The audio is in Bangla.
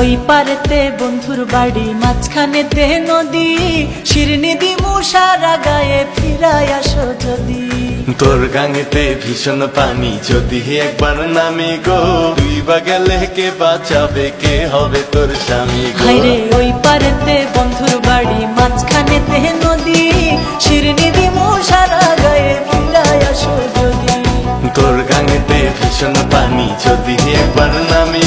ওই পারেতে বন্ধুর বাড়ি, মাঝখানেতে নদী, শিরনি দিমু সারা গায়ে, ফিরায় আসো যদি। তোর গাঙেতে ভীষণ পানি, যদি একবার নামি গো, তুই বা গেলে কে বাঁচাবে, কে হবে তোর স্বামী গো। হায়রে ওই পারেতে বন্ধুর বাড়ি, মাঝখানেতে নদী, শিরনি দিমু সারা গায়ে, ফিরায় আসো যদি। তোর গাঙেতে ভীষণ পানি, যদি একবার নামি